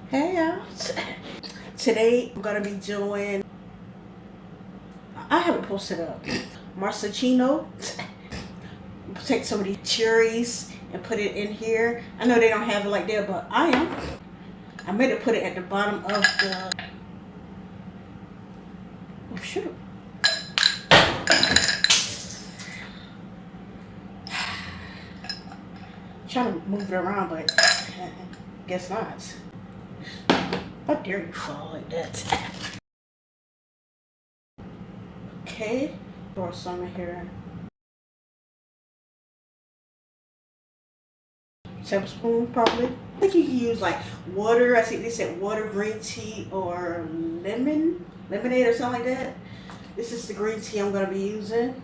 Hey y'all. Today I'm gonna be doing, I haven't posted up, Marcachino. Take some of these cherries and put it in here. I know they don't have it like that, but I am. I made it put it at the bottom of the, oh shoot. Trying to move it around, but guess not. How dare you fall like that? Okay, throw some in here. Tablespoon probably. I think you can use like water. I think they said water, green tea, or lemonade or something like that. This is the green tea I'm gonna be using.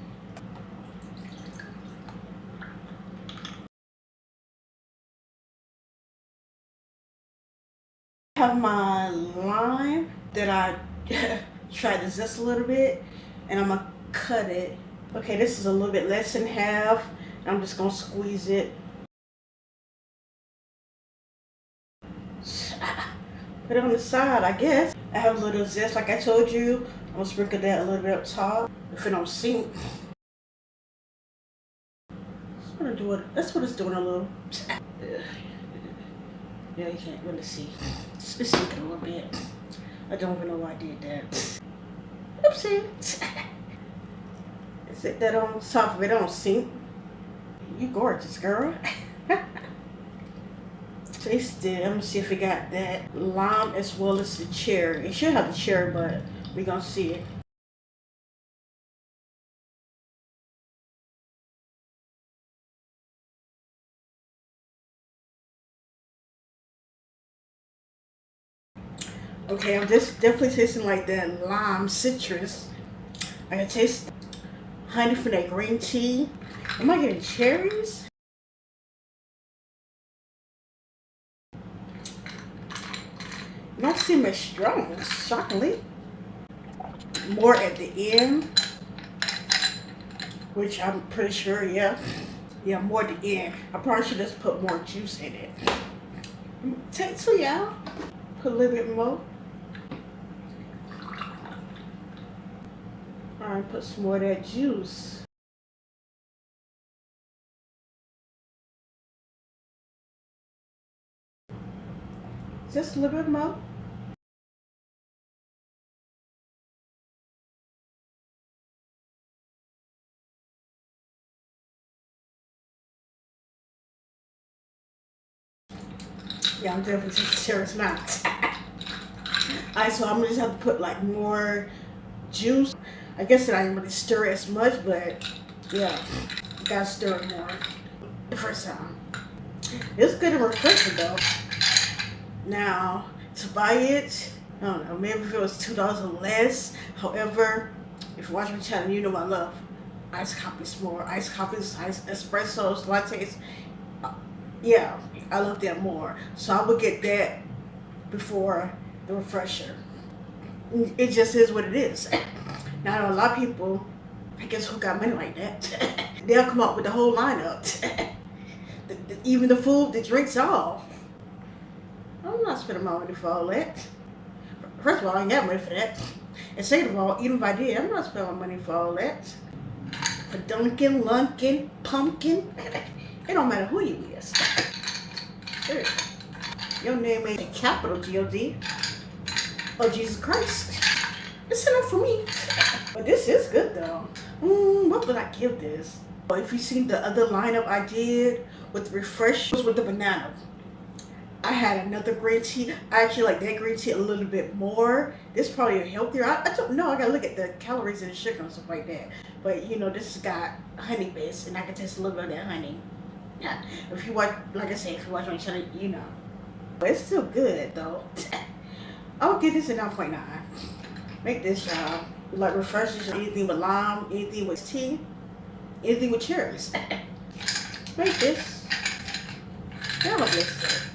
I have my lime that I tried to zest a little bit, and I'm gonna cut it. Okay, this is a little bit less than half. I'm just gonna squeeze it. Put it on the side, I guess. I have a little zest, like I told you. I'm gonna sprinkle that a little bit up top. If it don't sink, that's what it's doing a little. Yeah, you can't really see. It's sinking a little bit. I don't even know why I did that. Oopsie. Set that on top of it, don't sink. You gorgeous, girl. Taste it. I'm gonna see if it got that lime as well as the cherry. It should have the cherry, but we're gonna see it. Okay, I'm just definitely tasting like that lime citrus. I can taste honey from that green tea. Am I getting cherries? Not seem as strong, shockingly. More at the end, which I'm pretty sure, yeah. Yeah, more at the end. I probably should just put more juice in it. Take two, y'all. Put a little bit more. Alright, put some more of that juice. Just a little bit more. Yeah, I'm definitely serious now. Alright, so I'm gonna just have to put like more juice. I guess that I didn't really stir it as much, but yeah, you gotta stir it more the first time. It's good and refreshing though. Now, to buy it, I don't know, maybe if it was $2 or less. However, if you watch my channel, you know I love iced coffees more. Iced coffees, iced espressos, lattes. Yeah, I love that more. So I would get that before the refresher. It just is what it is. Now, I know a lot of people, I guess, who got money like that, they'll come up with the whole lineup. Even the food, the drinks, all. I'm not spending my money for all that. First of all, I ain't got money for that. And second of all, even if I did, I'm not spending my money for all that. For Dunkin, Lunkin, Pumpkin, it don't matter who you is. Sure. Your name ain't a capital G-O-D. Oh, Jesus Christ. It's enough for me. But this is good though. What would I give this? If you seen the other lineup I did with the refreshers with the banana, I had another green tea. I actually like that green tea a little bit more. This is probably healthier. I don't know. I gotta look at the calories and the sugar and stuff like that. But you know, this has got honey base, and I can taste a little bit of that honey. Yeah. If you watch, like I said, if you watch my channel, you know. But it's still good though. I'll give this a 9.9. Make this, y'all. Like refreshers, anything with lime, anything with tea, anything with cherries. Make this. Yeah, I love this.